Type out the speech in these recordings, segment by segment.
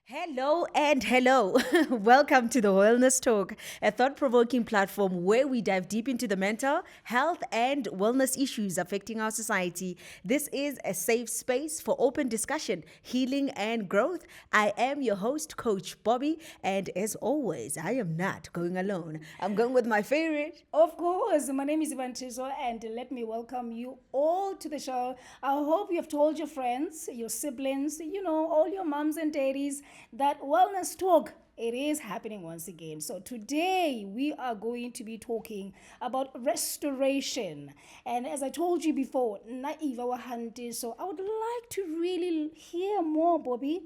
Hello and hello. Welcome to the Wellness Talk, a thought provoking platform where we dive deep into the mental health and wellness issues affecting our society. This is a safe space for open discussion, healing, and growth. I am your host, Coach Boby, and as always, I am not going alone. I'm going with my favorite. Of course, my name is Nteso, and let me welcome you all to the show. I hope you have told your friends, your siblings, all your moms and daddies that wellness talk. It is happening once again. So today we are going to be talking about restoration. And as I told you before, Evh'a. So I would like to really hear more, Boby,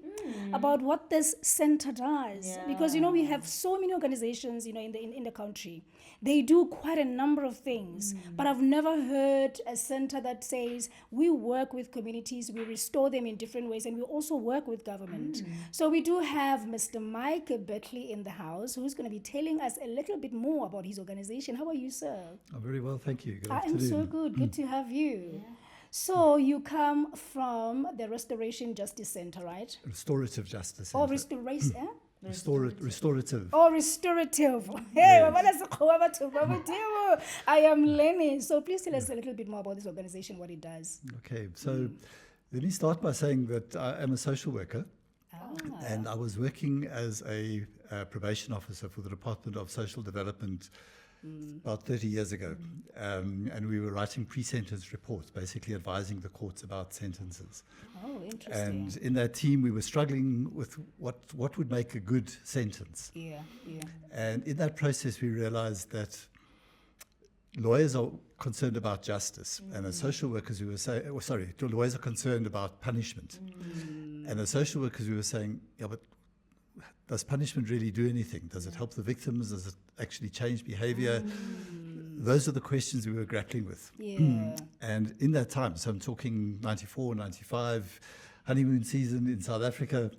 about what this center does. Because we have so many organizations, in the country. They do quite a number of things, but I've never heard a center that says we work with communities, we restore them in different ways, and we also work with government. So we do have Mr. Mike Batley in the house, who's going to be telling us a little bit more about his organization. How are you, sir? I'm very well, thank you. Good I am afternoon. so good. Good to have you. So you come from the Restoration Justice Centre, right? Restorative Justice Or Centre. restoration? Restorative. Oh, restorative. Hey, Yes. I am learning. So please tell us a little bit more about this organization, what it does. Okay, so let me start by saying that I am a social worker, and I was working as a probation officer for the Department of Social Development about 30 years ago. And we were writing pre-sentence reports, basically advising the courts about sentences. Oh, interesting. And in that team, we were struggling with what would make a good sentence. Yeah. And in that process, we realized that lawyers are concerned about justice, and as social workers, we were saying, lawyers are concerned about punishment. And as social workers, we were saying, yeah, but does punishment really do anything? Does it help the victims? Does it actually change behavior? Those are the questions we were grappling with. Yeah. And in that time, so I'm talking 94, 95, honeymoon season in South Africa,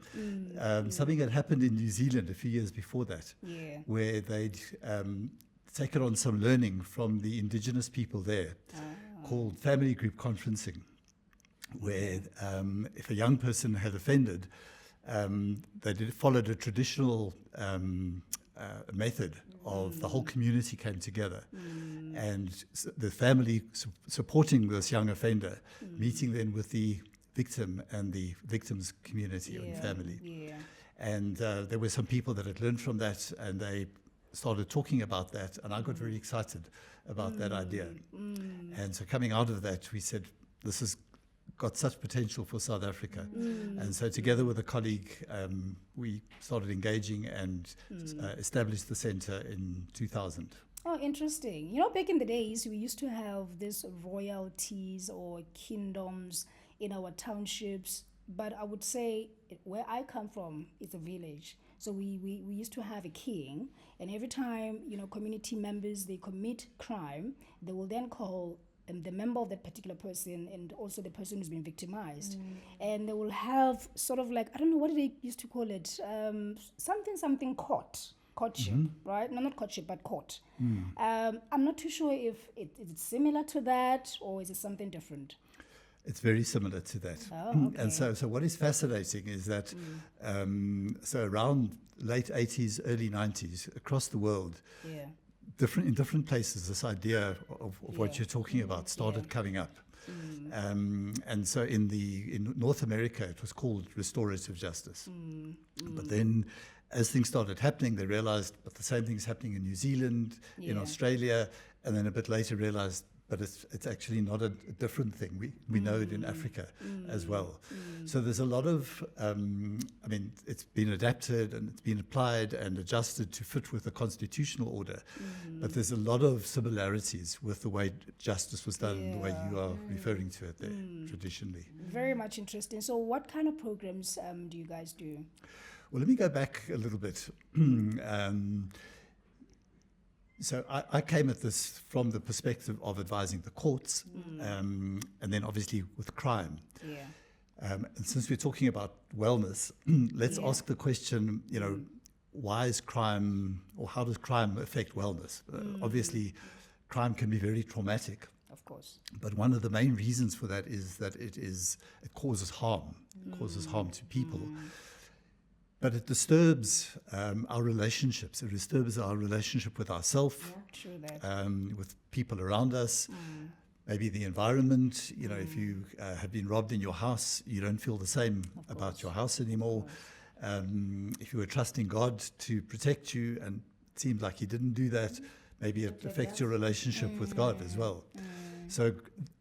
something had happened in New Zealand a few years before that, where they'd taken on some learning from the indigenous people there called family group conferencing, where if a young person had offended, they followed a traditional method of the whole community came together, and the family supporting this young offender, meeting then with the victim and the victim's community and family. Yeah. And there were some people that had learned from that, and they started talking about that, and I got very excited about that idea. And so coming out of that, we said, this has got such potential for South Africa. And so together with a colleague, we started engaging and established the center in 2000. Oh, interesting. Back in the days, we used to have these royalties or kingdoms in our townships. But I would say where I come from, it's a village. So we used to have a king, and every time, community members, they commit crime, they will then call the member of that particular person and also the person who's been victimized. And they will have sort of like, I don't know, what do they used to call it? Something courtship, right? No, not courtship, but court. I'm not too sure if it's similar to that or is it something different? It's very similar to that. Oh, okay. And so what is fascinating is that, so around late 80s, early 90s, across the world, in different places, this idea of what you're talking about started coming up. And so in North America, it was called restorative justice. But then as things started happening, they realized, but the same thing's happening in New Zealand, in Australia, and then a bit later realized, but it's actually not a different thing. We know it in Africa as well. So there's a lot of, it's been adapted and it's been applied and adjusted to fit with the constitutional order. But there's a lot of similarities with the way justice was done and the way you are referring to it there traditionally. Very much interesting. So what kind of programs do you guys do? Well, let me go back a little bit. So I came at this from the perspective of advising the courts, and then obviously with crime. And since we're talking about wellness, let's ask the question, why is crime, or how does crime affect wellness? Obviously, crime can be very traumatic. Of course. But one of the main reasons for that is that it causes harm. It causes harm to people. But it disturbs our relationships. It disturbs our relationship with ourselves, True that. with people around us, maybe the environment. You know, if you have been robbed in your house, you don't feel the same about your house anymore. If you were trusting God to protect you and it seems like He didn't do that, maybe it affects your relationship with God as well. So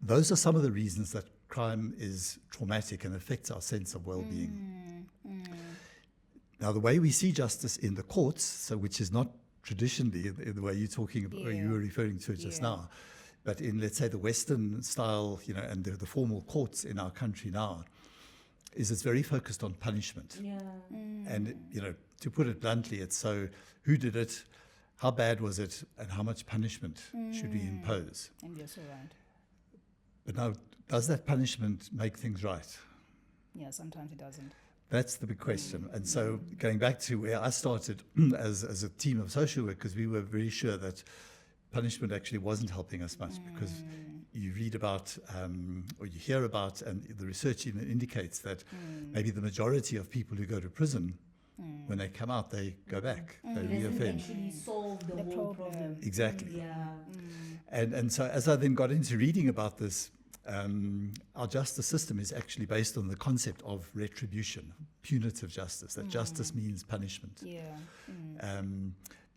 those are some of the reasons that crime is traumatic and affects our sense of well-being. Now, the way we see justice in the courts, so which is not traditionally in the way you're talking about, or you were referring to it just now, but in, let's say, the Western style, you know, and the formal courts in our country now, is it's very focused on punishment. And, you know, to put it bluntly, it's so who did it, how bad was it, and how much punishment should we impose? And you're so right. But now, does that punishment make things right? Yeah, sometimes it doesn't. That's the big question. And so going back to where I started as a team of social workers, we were very sure that punishment actually wasn't helping us much because you read about or you hear about, and the research even indicates that maybe the majority of people who go to prison, when they come out, they go back, they reoffend. Actually solve the whole problem. Exactly. Yeah. And so as I then got into reading about this, our justice system is actually based on the concept of retribution, punitive justice, that justice means punishment.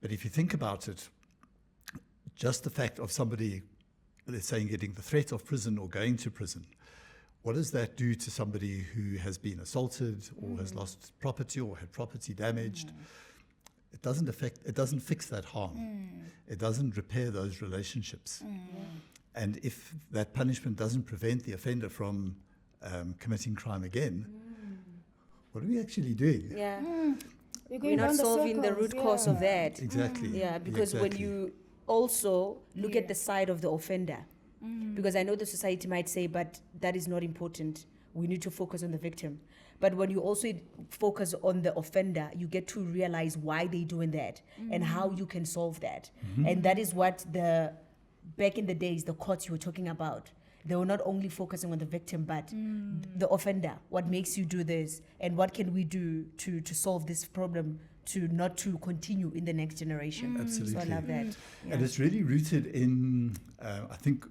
But if you think about it, just the fact of somebody, let's say, getting the threat of prison or going to prison, what does that do to somebody who has been assaulted or has lost property or had property damaged? It doesn't fix that harm. It doesn't repair those relationships. And if that punishment doesn't prevent the offender from committing crime again, what are we actually doing? Yeah. We're Not solving the root cause of that. Exactly. Yeah, because when you also look at the side of the offender, because I know the society might say, but that is not important. We need to focus on the victim. But when you also focus on the offender, you get to realize why they're doing that and how you can solve that. And that is what back in the days, the courts you were talking about, they were not only focusing on the victim, but the offender. What makes you do this? And what can we do to solve this problem not to continue in the next generation? Absolutely. So I love that. Yeah. And it's really rooted in, I think,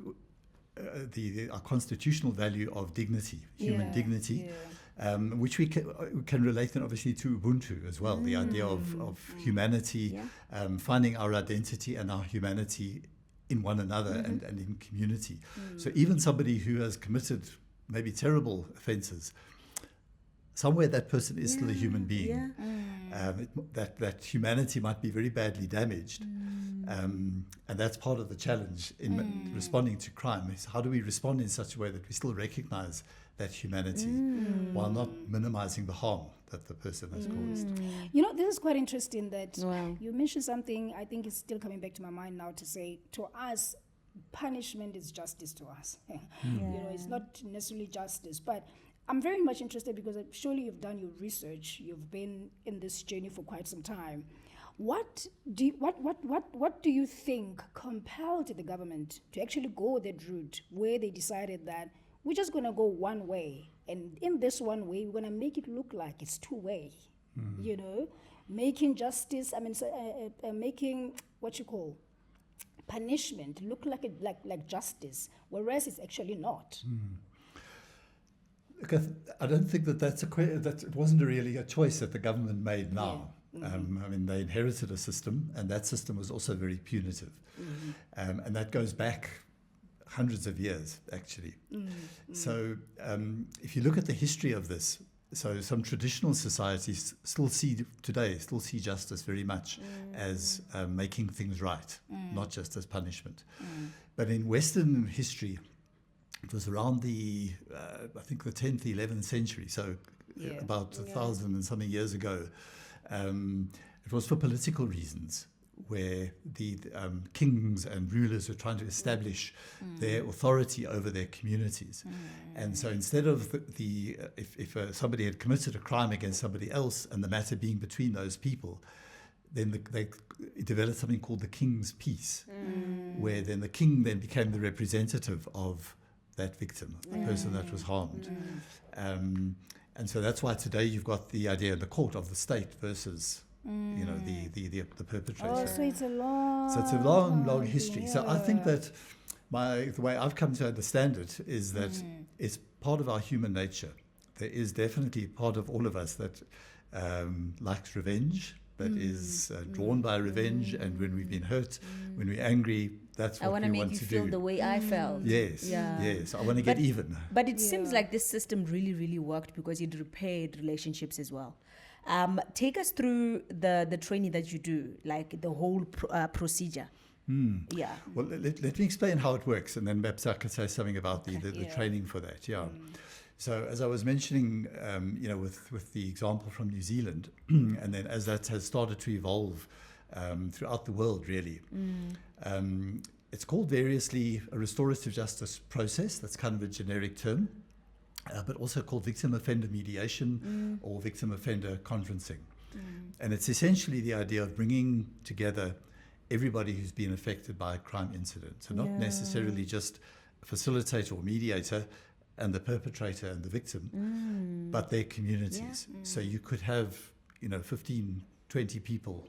our constitutional value of dignity, human dignity, which we can relate then obviously to Ubuntu as well, the idea of humanity, finding our identity and our humanity in one another and in community. So even somebody who has committed maybe terrible offences, somewhere that person is still a human being. That humanity might be very badly damaged. And that's part of the challenge in responding to crime, is how do we respond in such a way that we still recognize that humanity while not minimizing the harm that the person has caused. You know, this is quite interesting that Wow. you mentioned something, I think it's still coming back to my mind now, to say, to us, punishment is justice to us. You know, it's not necessarily justice, but I'm very much interested because surely you've done your research, you've been in this journey for quite some time. What do you think compelled the government to actually go that route where they decided that we're just going to go one way, and in this one way we're going to make it look like it's two-way? You know, making justice, making what you call punishment look like justice, whereas it's actually not. Look, I don't think that it wasn't really a choice that the government made now. They inherited a system, and that system was also very punitive. And that goes back hundreds of years, actually. So if you look at the history of this, so some traditional societies still see justice very much as making things right, not just as punishment. But in Western history, it was around the 10th, 11th century, so about 1,000 and something years ago. It was for political reasons, where the kings and rulers were trying to establish their authority over their communities. And so instead of if somebody had committed a crime against somebody else and the matter being between those people, then they developed something called the King's Peace, where then the king then became the representative of that victim, the person that was harmed. And so that's why today you've got the idea in the court of the state versus, the perpetrator. Oh, so it's a long. So it's a long, long time. history. So I think that the way I've come to understand it is that it's part of our human nature. There is definitely part of all of us that likes revenge, that is drawn by revenge, and when we've been hurt, when we're angry, that's what we want to do. I want to make you feel the way I felt. Yes, yes. I want to get even. But it seems like this system really, really worked because it repaired relationships as well. Take us through the training that you do, like the whole procedure. Yeah. Well, let me explain how it works, and then perhaps I could say something about the training for that. Yeah. So as I was mentioning, with the example from New Zealand, and then as that has started to evolve throughout the world, really, it's called variously a restorative justice process. That's kind of a generic term, but also called victim offender mediation or victim offender conferencing. And it's essentially the idea of bringing together everybody who's been affected by a crime incident. So not necessarily just a facilitator or mediator and the perpetrator and the victim, but their communities. So you could have, 15, 20 people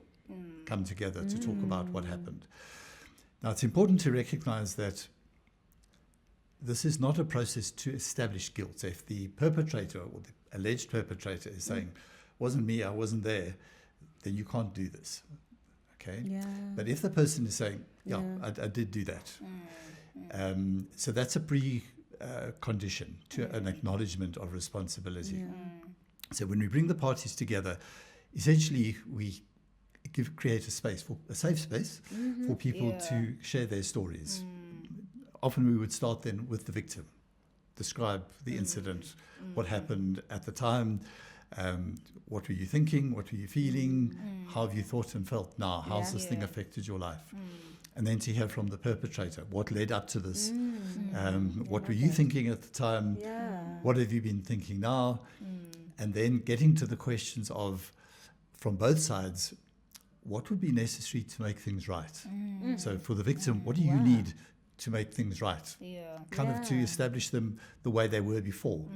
come together to talk about what happened. Now, it's important to recognize that this is not a process to establish guilt. So if the perpetrator or the alleged perpetrator is saying, wasn't me, I wasn't there, then you can't do this. Okay? Yeah. But if the person is saying, I did do that, so that's a condition to an acknowledgement of responsibility. So when we bring the parties together, essentially we create a safe space for people to share their stories. Often we would start then with the victim, describe the incident, what happened at the time, what were you thinking, what were you feeling, how have you thought and felt now, how's this thing affected your life? And then to hear from the perpetrator, what led up to this, what were you thinking at the time, what have you been thinking now, and then getting to the questions of, from both sides, what would be necessary to make things right? So for the victim, what do you need to make things right? Kind of to establish them the way they were before.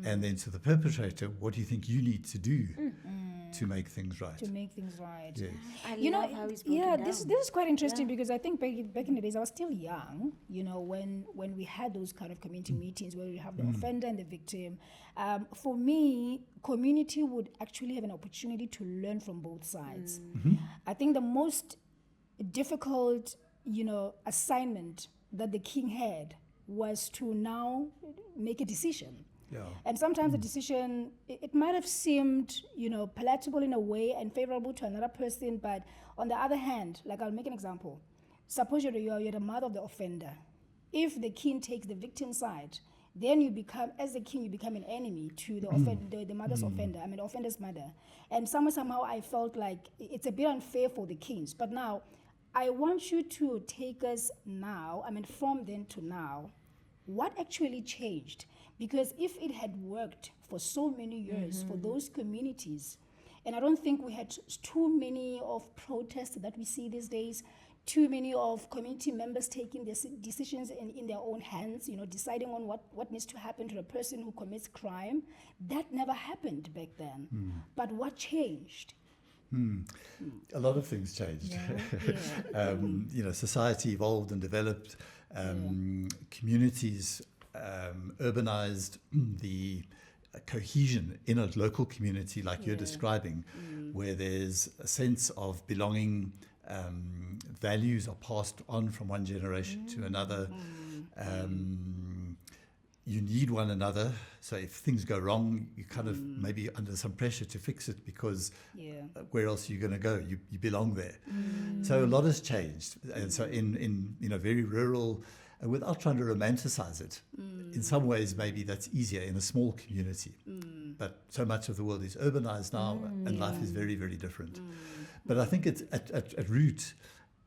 And then to the perpetrator, what do you think you need to do to make things right? Yes. I love how he's broken down. this is quite interesting because I think back in the days I was still young, when we had those kind of community meetings where we have the offender and the victim. For me, community would actually have an opportunity to learn from both sides. I think the most difficult, assignment that the king had was to now make a decision. And sometimes the decision, it might have seemed, palatable in a way and favorable to another person, but on the other hand, like I'll make an example. Suppose you're the mother of the offender. If the king takes the victim's side, then as the king, you become an enemy to the mother's offender, the offender's mother. And somehow I felt like it's a bit unfair for the kings. But now, I want you to take us now, from then to now, what actually changed? Because if it had worked for so many years for those communities, and I don't think we had too many of protests that we see these days, too many of community members taking their decisions in their own hands, deciding on what needs to happen to the person who commits crime. That never happened back then. But what changed? A lot of things changed. Society evolved and developed. Communities urbanized. The cohesion in a local community like you're describing, where there's a sense of belonging, values are passed on from one generation to another. You need one another, so if things go wrong, you kind of maybe under some pressure to fix it because where else are you going to go? You belong there. So a lot has changed, and so in very rural, without trying to romanticize it, in some ways maybe that's easier in a small community. But so much of the world is urbanized now, and life is very, very different. But I think it's at root,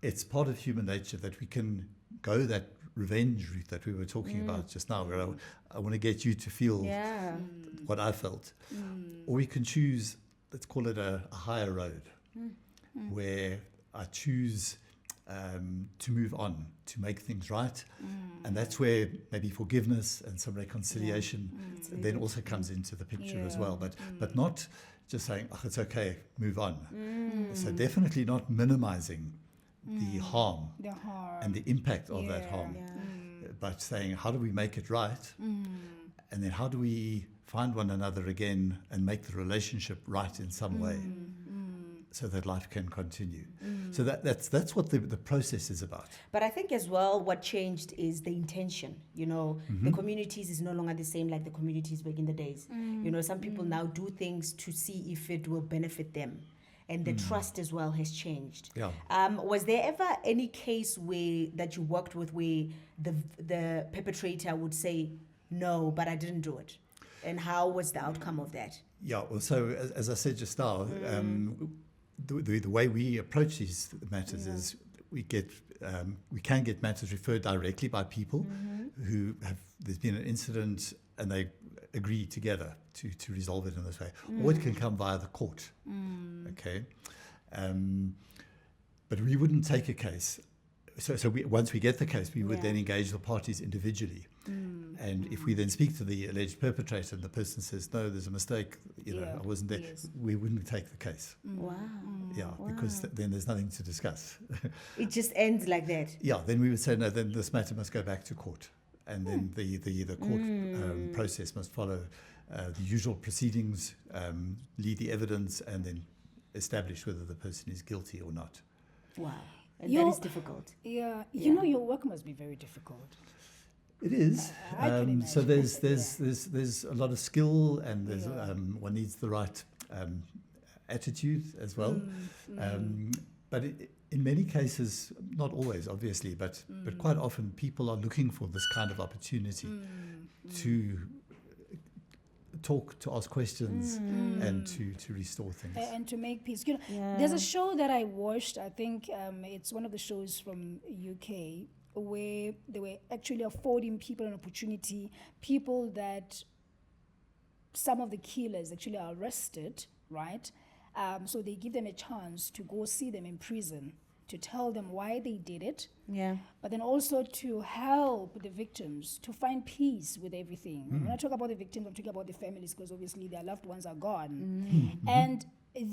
it's part of human nature that we can go that revenge route that we were talking about just now, where I want to get you to feel what I felt. Or we can choose, let's call it a higher road, where I choose to move on, to make things right. And that's where maybe forgiveness and some reconciliation then also comes into the picture as well. But not just saying, oh, it's okay, move on. So definitely not minimizing the harm and the impact of that harm, but saying, how do we make it right? And then how do we find one another again and make the relationship right in some way so that life can continue. So that's what the process is about. But I think as well what changed is the intention. You know, the communities is no longer the same like the communities back in the days. You know, some people now do things to see if it will benefit them. And the trust as well has changed. Yeah. Was there ever any case that you worked with where the perpetrator would say, no, but I didn't do it? And how was the outcome of that? Yeah, well, so as I said just now, the way we approach these matters is we can get matters referred directly by people who there's been an incident and they agree together to resolve it in this way. Or it can come via the court, okay? But we wouldn't take a case. So once we get the case, we would then engage the parties individually. And if we then speak to the alleged perpetrator and the person says, no, there's a mistake, I wasn't there, we wouldn't take the case. Wow. Yeah, because then there's nothing to discuss. It just ends like that. Yeah, then we would say, no, then this matter must go back to court. And then the court process must follow the usual proceedings, lead the evidence, and then establish whether the person is guilty or not. Wow. And that is difficult. Yeah, you know, your work must be very difficult. It is. I can imagine. So there's a lot of skill, and there's one needs the right attitude as well. But in many cases, not always, obviously, but quite often people are looking for this kind of opportunity to talk, to ask questions, and to restore things. And to make peace. You know, there's a show that I watched, I think it's one of the shows from UK, where they were actually affording people an opportunity, people that some of the killers actually are arrested, right? So they give them a chance to go see them in prison, to tell them why they did it, but then also to help the victims to find peace with everything. When I talk about the victims, I'm talking about the families, because obviously their loved ones are gone. And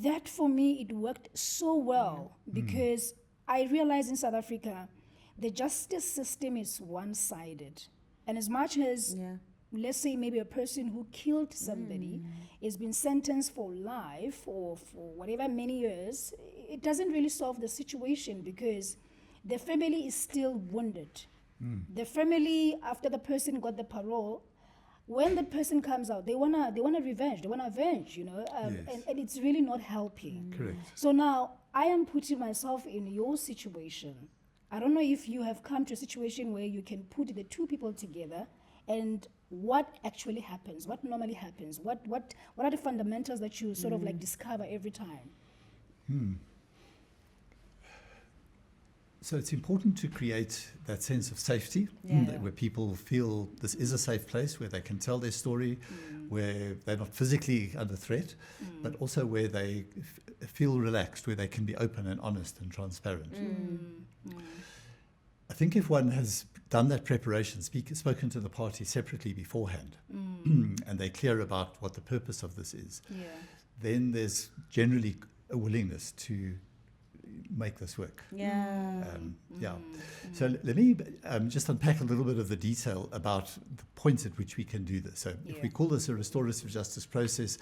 that, for me, it worked so well, because I realized in South Africa, the justice system is one-sided. And as much as, let's say maybe a person who killed somebody has been sentenced for life or for whatever many years, it doesn't really solve the situation, because the family is still wounded. The family, after the person got the parole, when the person comes out, they wanna revenge, they wanna avenge, you know, and it's really not helping. Correct. So now I am putting myself in your situation. I don't know if you have come to a situation where you can put the two people together, and what actually happens, what normally happens, what are the fundamentals that you sort of like discover every time? So it's important to create that sense of safety, where people feel this is a safe place where they can tell their story, where they're not physically under threat, but also where they feel relaxed, where they can be open and honest and transparent. I think if one has done that preparation, spoken to the party separately beforehand, and they're clear about what the purpose of this is, then there's generally a willingness to make this work. So let me just unpack a little bit of the detail about the points at which we can do this. So if we call this a restorative justice process,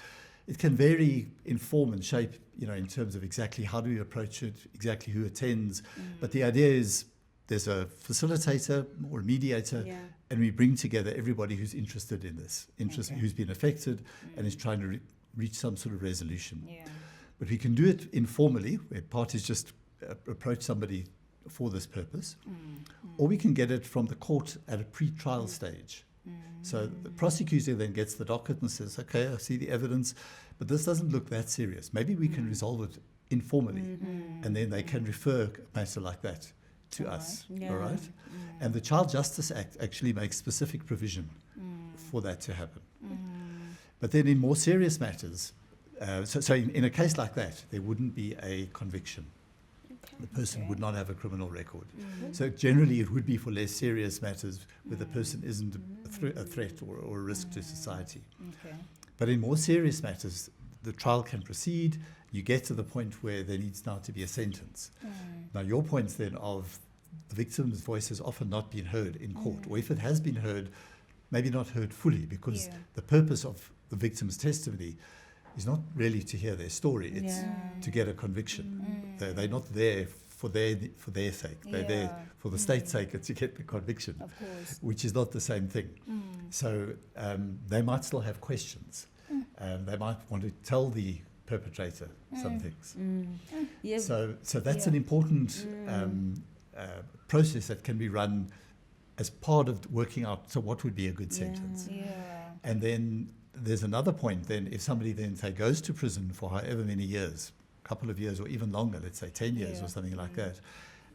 it can vary in form and shape, in terms of exactly how do we approach it, exactly who attends. But the idea is there's a facilitator or a mediator, and we bring together everybody who's interested in this, who's been affected and is trying to reach some sort of resolution. But we can do it informally, where parties just approach somebody for this purpose, or we can get it from the court at a pre-trial stage. So the prosecutor then gets the docket and says, okay, I see the evidence, but this doesn't look that serious. Maybe we can resolve it informally, and then they can refer a matter like that to us, all right? And the Child Justice Act actually makes specific provision for that to happen. But then in more serious matters, so in a case like that, there wouldn't be a conviction. the person would not have a criminal record. So generally it would be for less serious matters where the person isn't a threat or a risk to society. Okay. But in more serious matters, the trial can proceed. You get to the point where there needs now to be a sentence. Now your points then of the victim's voice has often not been heard in court, or if it has been heard, maybe not heard fully, because the purpose of the victim's testimony is not really to hear their story, it's to get a conviction. They're not there for their sake. They're there for the state's sake to get the conviction, Of course. which is not the same thing. So they might still have questions. They might want to tell the perpetrator some things. Yeah. So that's an important process that can be run as part of working out, so what would be a good sentence. Yeah. And then there's another point then, if somebody then, say, goes to prison for however many years, a couple of years or even longer, let's say 10 years or something like that,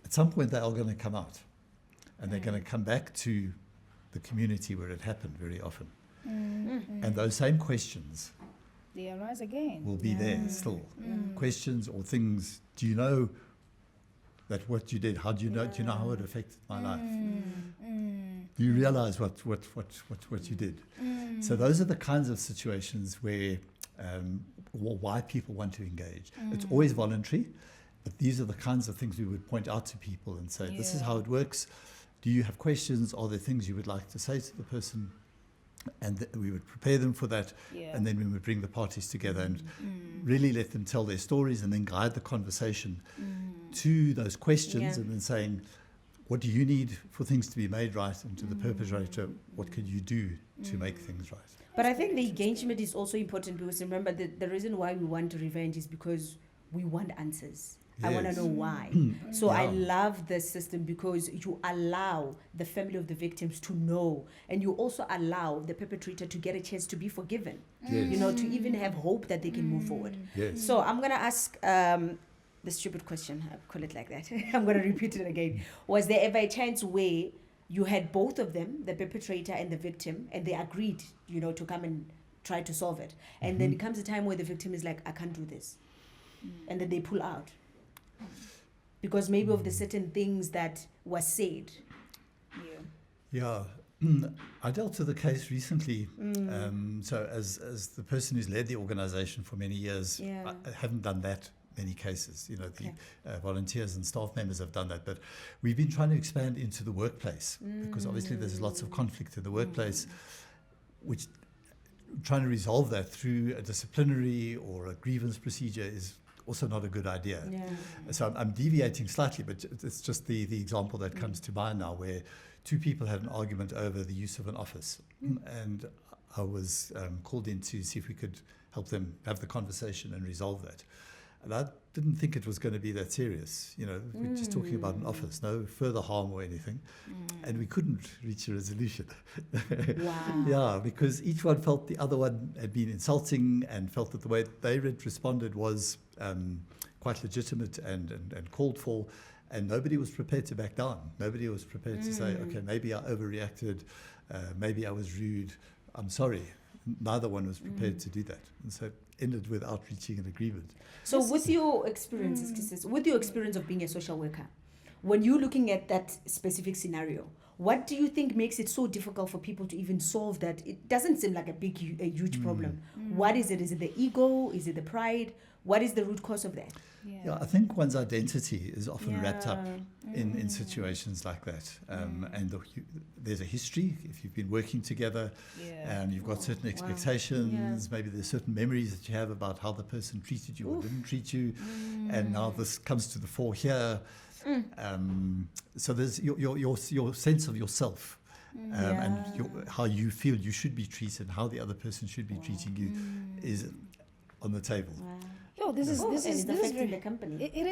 at some point they are going to come out. And they're going to come back to the community where it happened very often. And those same questions They arise again. will be there still. Questions or things, do you know that what you did, how do you know how it affected my life? Do you realize what you did? So those are the kinds of situations where why people want to engage. It's always voluntary, but these are the kinds of things we would point out to people and say, this is how it works. Do you have questions? Are there things you would like to say to the person? And we would prepare them for that, and then we would bring the parties together and really let them tell their stories and then guide the conversation to those questions and then saying, what do you need for things to be made right? And to the perpetrator, what could you do to make things right? But I think the engagement is also important because remember the reason why we want revenge is because we want answers. I want to Yes. know why. So I love this system because you allow the family of the victims to know, and you also allow the perpetrator to get a chance to be forgiven. Yes. You know, to even have hope that they can move forward. Yes. So I'm gonna ask the stupid question. I call it like that. I'm gonna repeat it again. Was there ever a chance where you had both of them, the perpetrator and the victim, and they agreed, you know, to come and try to solve it, and then it comes a time where the victim is like, I can't do this, and then they pull out because maybe of the certain things that were said. Yeah. I dealt with a case recently. So as the person who's led the organization for many years, I haven't done that many cases. You know, the volunteers and staff members have done that. But we've been trying to expand into the workplace because obviously there's lots of conflict in the workplace, which trying to resolve that through a disciplinary or a grievance procedure is also not a good idea. So I'm deviating slightly, but it's just the example that comes to mind now, where two people had an argument over the use of an office, and I was called in to see if we could help them have the conversation and resolve that. And I didn't think it was going to be that serious. You know, we're just talking about an office, no further harm or anything. And we couldn't reach a resolution. Wow. Yeah, because each one felt the other one had been insulting and felt that the way they had responded was quite legitimate and called for. And nobody was prepared to back down. Nobody was prepared to say, okay, maybe I overreacted, maybe I was rude, I'm sorry. Neither one was prepared to do that. And so it ended without reaching an agreement. So with your experiences, with your experience of being a social worker, when you're looking at that specific scenario, what do you think makes it so difficult for people to even solve that? It doesn't seem like a huge problem. What is it? Is it the ego? Is it the pride? What is the root cause of that? Yeah, I think one's identity is often wrapped up in situations like that. And there's a history. If you've been working together, you've got certain expectations, maybe there's certain memories that you have about how the person treated you or didn't treat you. And now this comes to the fore here. So there's your sense of yourself. And how you feel you should be treated, how the other person should be treating you is on the table. Yo, this is affecting the company. It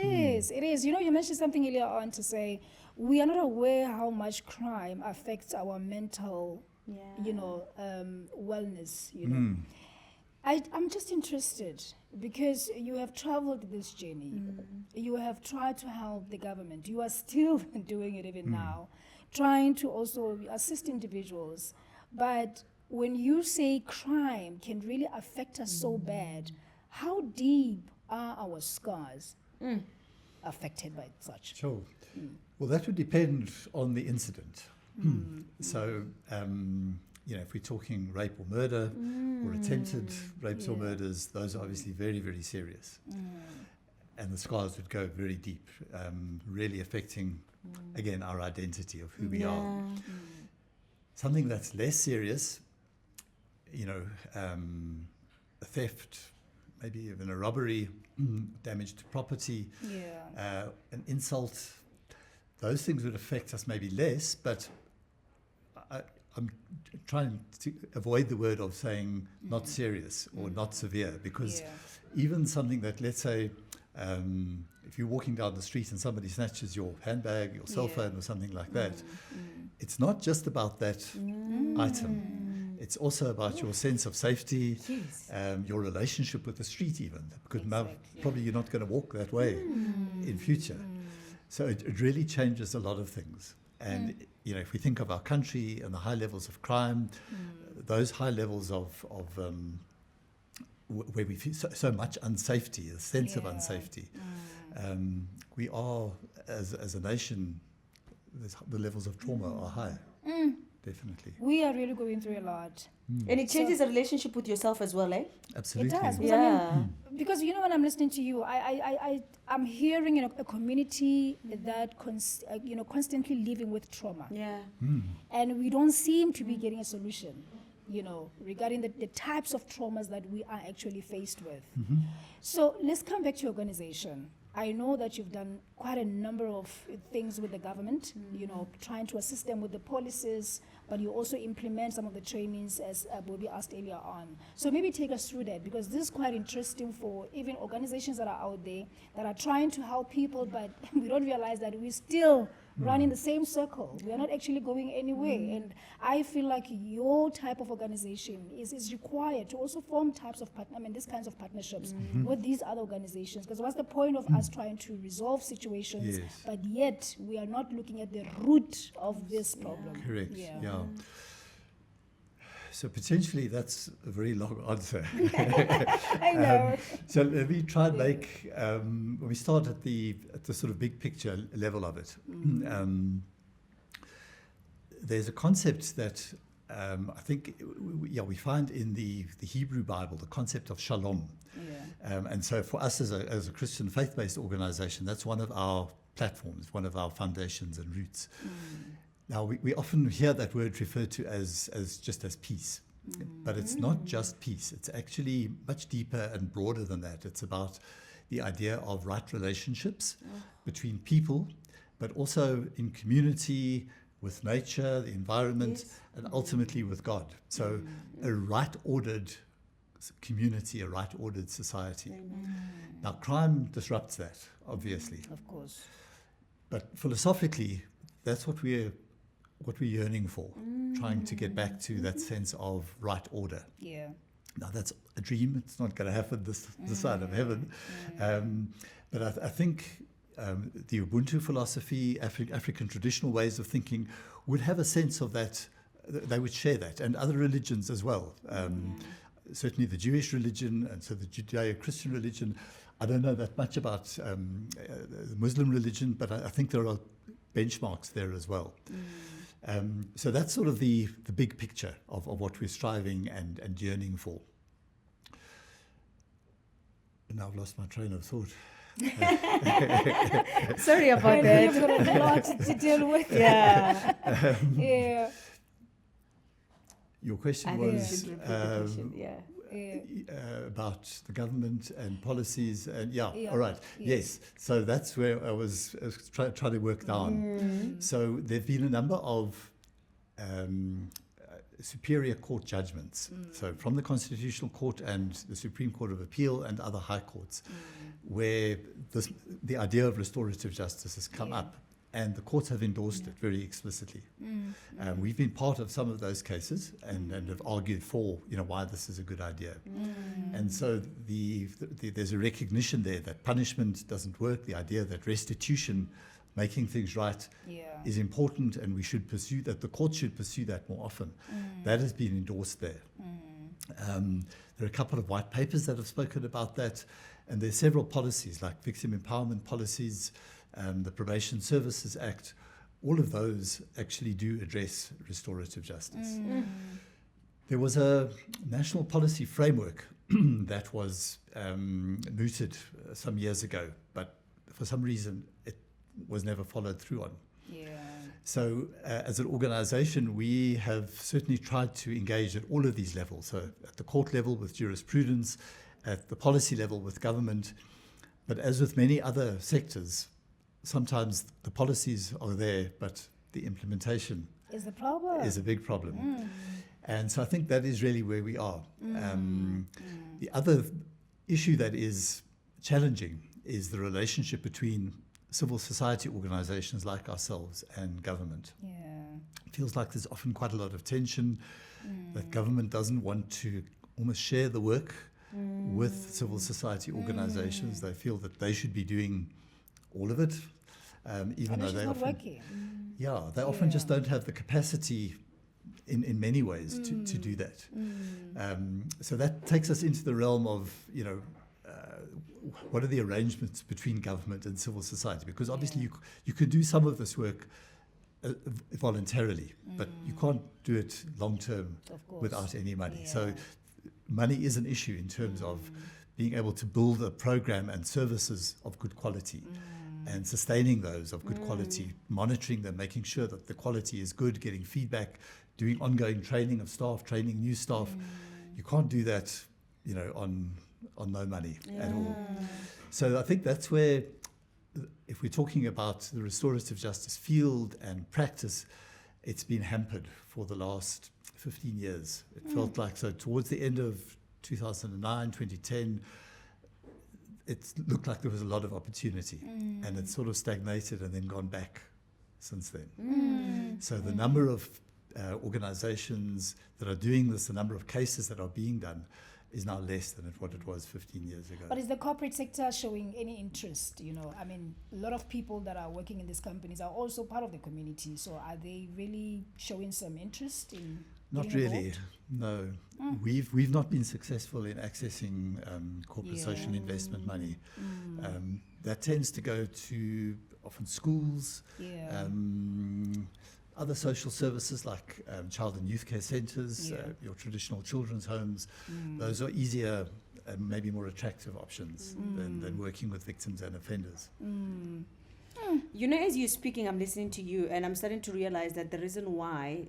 is. You know, you mentioned something earlier on to say we are not aware how much crime affects our mental, wellness. You know, I'm just interested because you have traveled this journey. You have tried to help the government. You are still doing it even now, trying to also assist individuals. But when you say crime can really affect us so bad, how deep are our scars? affected by such? Sure. Well, that would depend on the incident. So, if we're talking rape or murder or attempted rapes or murders, those are obviously very, very serious. And the scars would go very deep, really affecting, again, our identity of who we are. Something that's less serious, a theft, maybe even a robbery, damage to property, an insult, those things would affect us maybe less, but I'm trying to avoid the word of saying not serious or not severe, because even something that, let's say, if you're walking down the street and somebody snatches your handbag, your cell phone or something like that, it's not just about that item. It's also about your sense of safety, your relationship with the street even, because probably you're not going to walk that way in future. So it really changes a lot of things. And, if we think of our country and the high levels of crime, those high levels of where we feel so much unsafety, a sense of unsafety, we are, as a nation, the levels of trauma are high, definitely. We are really going through a lot. And it changes the relationship with yourself as well, eh? Absolutely. It does. Because because when I'm listening to you, I'm hearing a community that constantly living with trauma. And we don't seem to be getting a solution, regarding the types of traumas that we are actually faced with. So let's come back to your organization. I know that you've done quite a number of things with the government, trying to assist them with the policies, but you also implement some of the trainings, as Boby asked earlier on. So maybe take us through that, because this is quite interesting for even organizations that are out there that are trying to help people, but we don't realize that we still run in the same circle. We are not actually going anywhere. And I feel like your type of organization is required to also form types of these kinds of partnerships with these other organizations. Because what's the point of us trying to resolve situations, but yet we are not looking at the root of this problem? Correct. So potentially that's a very long answer. I know. So let me try and make, when we start at the sort of big picture level of it, there's a concept that I think we find in the Hebrew Bible, the concept of shalom. And so for us as a Christian faith-based organization, that's one of our platforms, one of our foundations and roots. Now, we often hear that word referred to as peace, but it's not just peace. It's actually much deeper and broader than that. It's about the idea of right relationships between people, but also in community, with nature, the environment, and ultimately with God. So a right-ordered community, a right-ordered society. Now, crime disrupts that, obviously. Of course. But philosophically, that's what we're yearning for, trying to get back to that sense of right order. Now, that's a dream. It's not going to happen this side of heaven. But I think the Ubuntu philosophy, African traditional ways of thinking would have a sense of that. They would share that, and other religions as well. Certainly the Jewish religion, and so the Judeo-Christian religion. I don't know that much about the Muslim religion, but I think there are benchmarks there as well. So that's sort of the big picture of what we're striving and yearning for. Now I've lost my train of thought. Sorry about that. We've got a lot to deal with. Your question was about the government and policies, and all right, yes. So that's where I was trying to work down. So there've been a number of superior court judgments, so from the Constitutional Court and the Supreme Court of Appeal and other high courts, where the idea of restorative justice has come up. And the courts have endorsed it very explicitly. We've been part of some of those cases and have argued for, why this is a good idea. And so there's a recognition there that punishment doesn't work. The idea that restitution, making things right, is important, and we should pursue that. The courts should pursue that more often. That has been endorsed there. There are a couple of white papers that have spoken about that, and there are several policies like victim empowerment policies, the Probation Services Act. All of those actually do address restorative justice. There was a national policy framework that was mooted some years ago, but for some reason it was never followed through on. Yeah. So as an organization, we have certainly tried to engage at all of these levels. So at the court level with jurisprudence, at the policy level with government. But as with many other sectors, sometimes the policies are there, but the implementation Is the problem. is a big problem. And so I think that is really where we are. The other issue that is challenging is the relationship between civil society organizations like ourselves and government. Yeah. It feels like there's often quite a lot of tension, that government doesn't want to almost share the work with civil society organizations. They feel that they should be doing all of it, even And though it's they not often, working. they often just don't have the capacity in many ways to do that. So that takes us into the realm of, what are the arrangements between government and civil society? Because obviously you could do some of this work voluntarily, but you can't do it long term Of course. without any money. Yeah. So money is an issue in terms of being able to build a program and services of good quality and sustaining those of good quality, monitoring them, making sure that the quality is good, getting feedback, doing ongoing training of staff, training new staff. You can't do that, on no money at all. So I think that's where, if we're talking about the restorative justice field and practice, it's been hampered for the last 15 years. It felt like, so towards the end of 2009, 2010, it looked like there was a lot of opportunity, and it sort of stagnated and then gone back since then. So the number of organizations that are doing this, the number of cases that are being done, is now less than what it was 15 years ago. But is the corporate sector showing any interest? I mean, a lot of people that are working in these companies are also part of the community. So are they really showing some interest in Not getting really, involved? no. We've not been successful in accessing corporate social investment money. That tends to go to often schools, Yeah. other social services like child and youth care centres, your traditional children's homes. Those are easier and maybe more attractive options than working with victims and offenders. As you're speaking, I'm listening to you, and I'm starting to realize that the reason why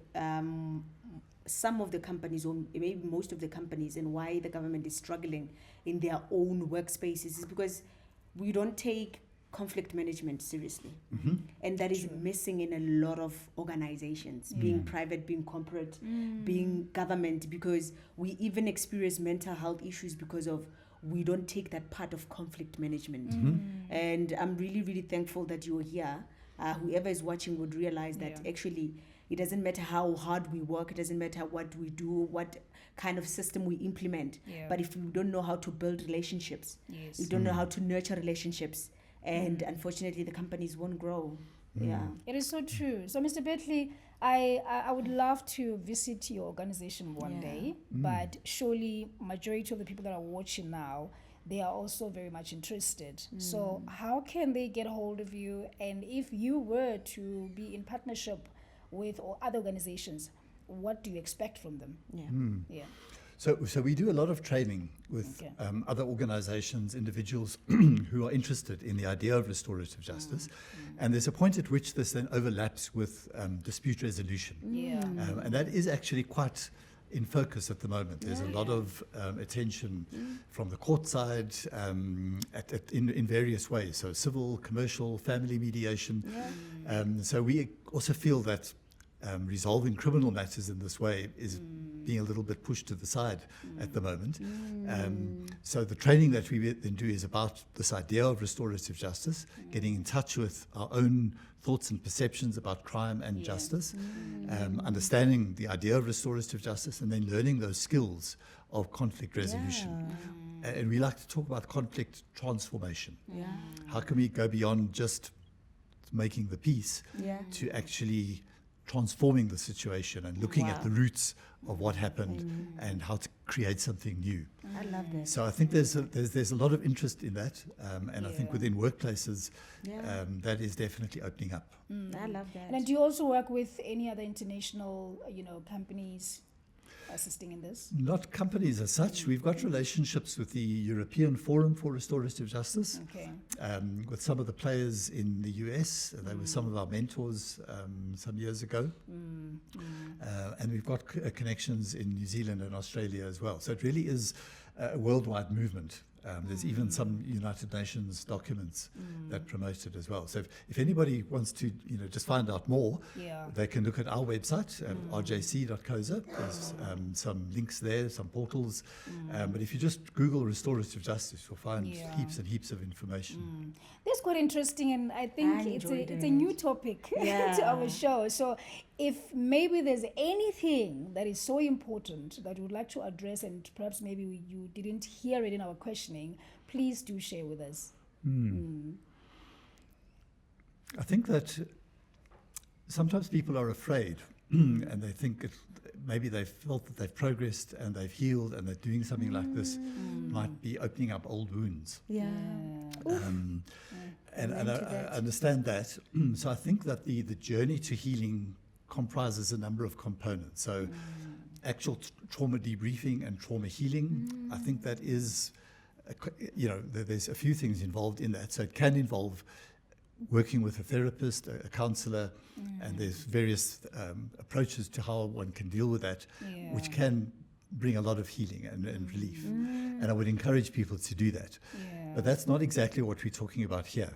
some of the companies, or maybe most of the companies, and why the government is struggling in their own workspaces is because we don't take conflict management seriously. And that is missing in a lot of organizations, being private, being corporate, being government, because we even experience mental health issues because of we don't take that part of conflict management. And I'm really, really thankful that you're here. Whoever is watching would realize that actually it doesn't matter how hard we work, it doesn't matter what we do, what kind of system we implement. But if we don't know how to build relationships, we don't know how to nurture relationships, and unfortunately the companies won't grow. It is so true. So, Mr. Batley, I would love to visit your organization one day, but surely majority of the people that are watching now, they are also very much interested. So how can they get a hold of you? And if you were to be in partnership with or other organizations, what do you expect from them? So we do a lot of training with other organizations, individuals who are interested in the idea of restorative justice. And there's a point at which this then overlaps with dispute resolution. And that is actually quite in focus at the moment. There's a lot of attention from the court side in various ways. So civil, commercial, family mediation. So we also feel that resolving criminal matters in this way is being a little bit pushed to the side at the moment. So the training that we then do is about this idea of restorative justice, getting in touch with our own thoughts and perceptions about crime and justice, understanding the idea of restorative justice, and then learning those skills of conflict resolution. And we like to talk about conflict transformation. How can we go beyond just making the peace to actually transforming the situation and looking at the roots of what happened and how to create something new. I love that. So I think there's a lot of interest in that, and I think within workplaces, that is definitely opening up. I love that. And then do you also work with any other international, companies assisting in this? Not companies as such. We've got relationships with the European Forum for Restorative Justice, Okay. with some of the players in the US. They were some of our mentors some years ago. And we've got connections in New Zealand and Australia as well. So it really is a worldwide movement. There's even some United Nations documents that promote it as well. So if anybody wants to, just find out more, they can look at our website, rjc.coza. There's some links there, some portals. But if you just Google restorative justice, you'll find heaps and heaps of information. That's quite interesting, and I think it's a new topic to our show. So if maybe there's anything that is so important that we would like to address, and perhaps maybe you didn't hear it in our questioning, please do share with us. I think that sometimes people are afraid and they think maybe they've felt that they've progressed and they've healed, and that doing something like this might be opening up old wounds. And I understand that. So I think that the journey to healing comprises a number of components. So actual trauma debriefing and trauma healing, I think that is, there's a few things involved in that. So it can involve working with a therapist, a counselor, and there's various approaches to how one can deal with that, which can bring a lot of healing and relief. And I would encourage people to do that. But that's not exactly what we're talking about here.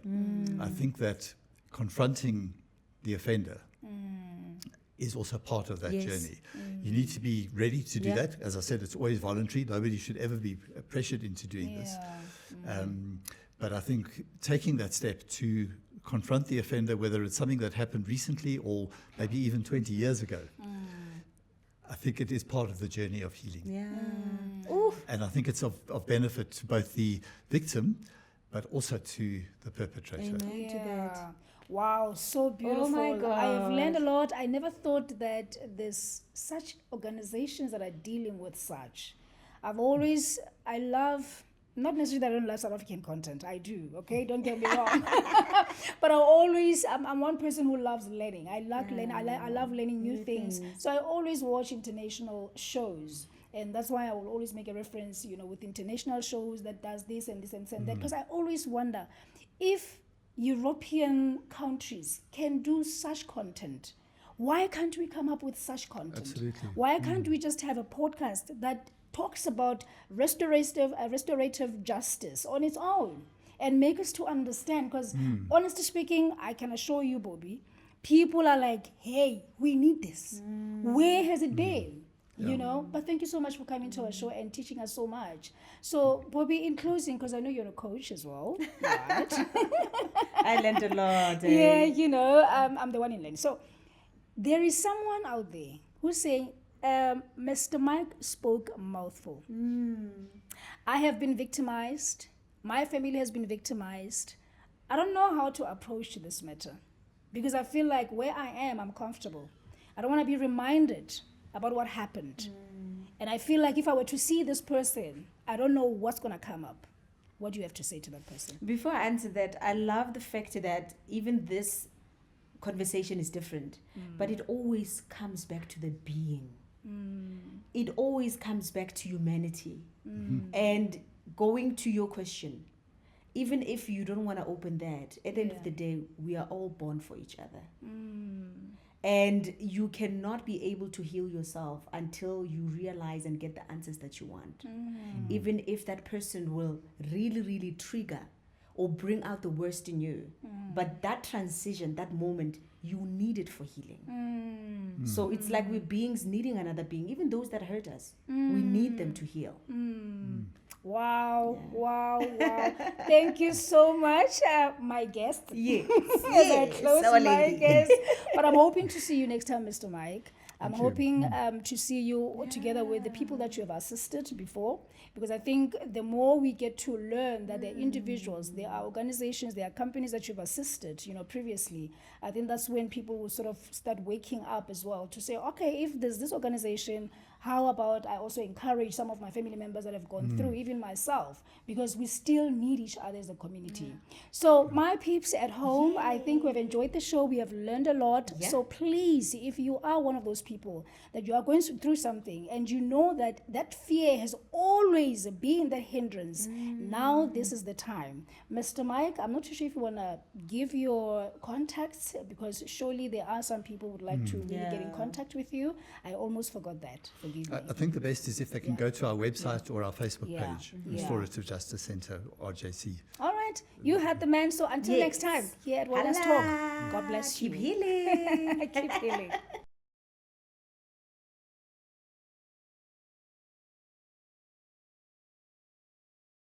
I think that confronting the offender is also part of that journey. You need to be ready to do that. As I said, it's always voluntary. Nobody should ever be pressured into doing this. But I think taking that step to confront the offender, whether it's something that happened recently or maybe even 20 years ago, I think it is part of the journey of healing. And I think it's of benefit to both the victim, but also to the perpetrator. Amen to that. Wow, so beautiful. Oh my God. I have learned a lot. I never thought that there's such organizations that are dealing with such. I love, not necessarily that I don't love South African content. I do, okay? Don't get me wrong. But I'm one person who loves learning. I love learning. I love learning new things. So I always watch international shows. And that's why I will always make a reference, with international shows that does this and this and that. Because I always wonder if European countries can do such content, why can't we come up with such content? Absolutely. Why can't we just have a podcast that talks about restorative justice on its own and make us to understand? Because honestly speaking, I can assure you, Boby, people are like, hey, we need this. Where has it been? But thank you so much for coming to our show and teaching us so much. So, Boby, in closing, because I know you're a coach as well, right? I learned a lot. I'm the one in learning. So, there is someone out there who's saying, Mr. Mike spoke a mouthful. I have been victimized. My family has been victimized. I don't know how to approach this matter because I feel like where I am, I'm comfortable. I don't want to be reminded about what happened. And I feel like if I were to see this person, I don't know what's going to come up. What do you have to say to that person? Before I answer that, I love the fact that even this conversation is different, but it always comes back to the being. It always comes back to humanity. And going to your question, even if you don't want to open that, at the end of the day, we are all born for each other. And you cannot be able to heal yourself until you realize and get the answers that you want. Even if that person will really, really trigger or bring out the worst in you. But that transition, that moment, you need it for healing. So it's like we're beings needing another being, even those that hurt us. We need them to heal. Wow. Thank you so much, my guest. Yes. As I close my guest. But I'm hoping to see you next time, Mr. Mike. I'm Thank you. hoping to see you together with the people that you have assisted before, because I think the more we get to learn that there are individuals, there are organizations, there are companies that you've assisted, previously, I think that's when people will sort of start waking up as well to say, okay, if there's this organization, how about I also encourage some of my family members that have gone through, even myself, because we still need each other as a community. So my peeps at home, I think we've enjoyed the show. We have learned a lot. Yeah. So please, if you are one of those people that you are going through something and you know that that fear has always been the hindrance, now this is the time. Mr. Mike, I'm not too sure if you want to give your contacts, because surely there are some people who would like to really get in contact with you. I almost forgot that. Forgive me. I think the best is if they can go to our website or our Facebook Yeah. page, Yeah. Restorative Justice Centre, RJC. All right. You had the man. So until Yes. next time here at Wellness Talk, God bless you. Keep healing. Keep healing.